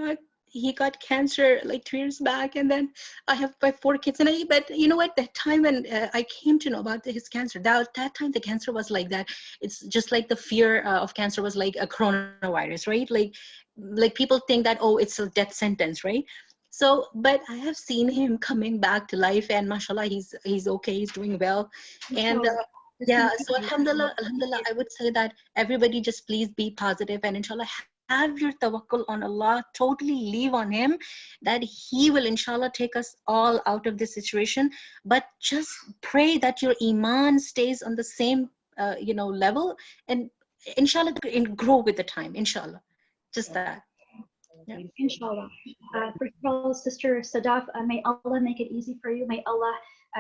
got cancer like 3 years back, and then I have my 4 kids, and but you know what, that time when I came to know about his cancer, that time the cancer was like that. It's just like the fear of cancer was like a coronavirus, right? Like people think that, oh, it's a death sentence, right? So but I have seen him coming back to life, and mashallah, he's okay, he's doing well. And Inshallah. yeah, so alhamdulillah, I would say that everybody just please be positive, and inshallah have your tawakkul on Allah, totally leave on him, that he will inshallah take us all out of this situation. But just pray that your iman stays on the same level, and inshallah grow with the time, inshallah. Just that. Yeah. Inshallah. First of all, Sister Sadaf, may Allah make it easy for you. May Allah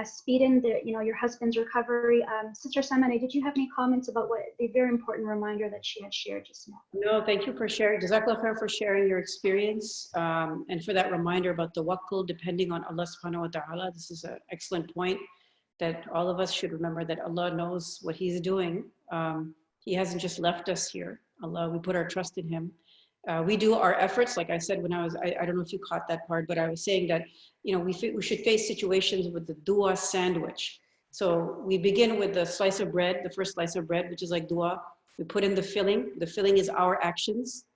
speed in your husband's recovery. Sister Samana, did you have any comments about the very important reminder that she had shared just now? No, thank you for sharing. Jazakallah khair for sharing your experience and for that reminder about the tawakkul depending on Allah subhanahu wa ta'ala. This is an excellent point that all of us should remember, that Allah knows what He's doing. He hasn't just left us here. Allah, we put our trust in Him. We do our efforts. Like I said, when I don't know if you caught that part, but I was saying that, we should face situations with the dua sandwich. So we begin with the slice of bread, the first slice of bread, which is like dua. We put in the filling. The filling is our actions.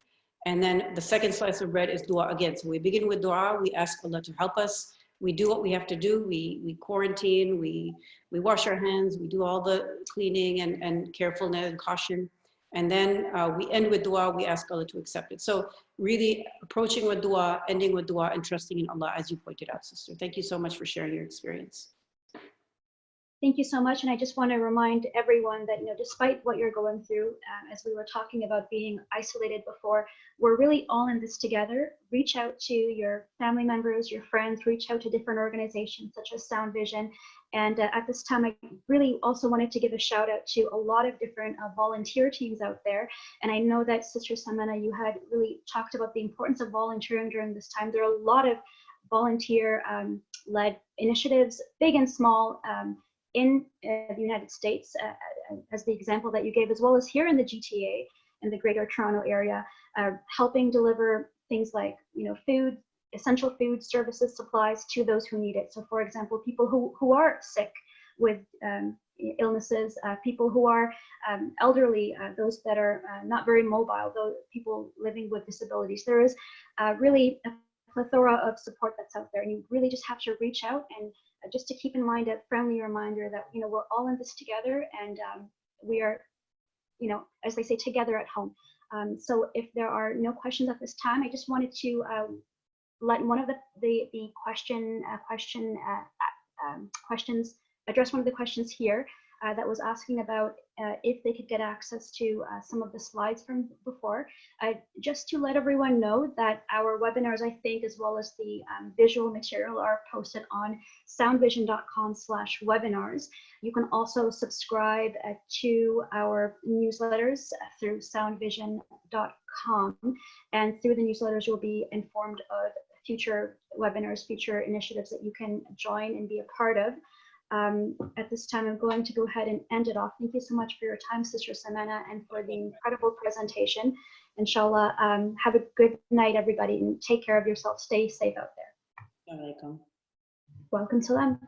And then the second slice of bread is dua again. So we begin with dua. We ask Allah to help us. We do what we have to do. We quarantine. We wash our hands. We do all the cleaning and carefulness and caution. And then we end with dua, we ask Allah to accept it. So really approaching with dua, ending with dua, and trusting in Allah, as you pointed out, sister. Thank you so much for sharing your experience. Thank you so much. And I just want to remind everyone that, despite what you're going through, as we were talking about being isolated before, we're really all in this together. Reach out to your family members, your friends, reach out to different organizations such as Sound Vision. And at this time, I really also wanted to give a shout out to a lot of different volunteer teams out there. And I know that Sister Samana, you had really talked about the importance of volunteering during this time. There are a lot of volunteer led initiatives, big and small, in the United States, as the example that you gave, as well as here in the GTA, in the Greater Toronto area, helping deliver things like, food, essential food, services, supplies to those who need it. So for example, people who are sick with illnesses, people who are elderly, those that are not very mobile, those people living with disabilities. There is really a plethora of support that's out there, and you really just have to reach out, and just to keep in mind a friendly reminder that we're all in this together, and we are, as they say, together at home. So if there are no questions at this time, I just wanted to let one of the questions address one of the questions here that was asking about if they could get access to some of the slides from before. Just to let everyone know that our webinars, I think, as well as the visual material, are posted on soundvision.com/webinars. You can also subscribe to our newsletters through soundvision.com, and through the newsletters you'll be informed of future webinars, future initiatives that you can join and be a part of. At this time, I'm going to go ahead and end it off. Thank you so much for your time, Sister Samana, and for the incredible presentation. Inshallah, have a good night, everybody, and take care of yourself. Stay safe out there. Welcome. Welcome to them.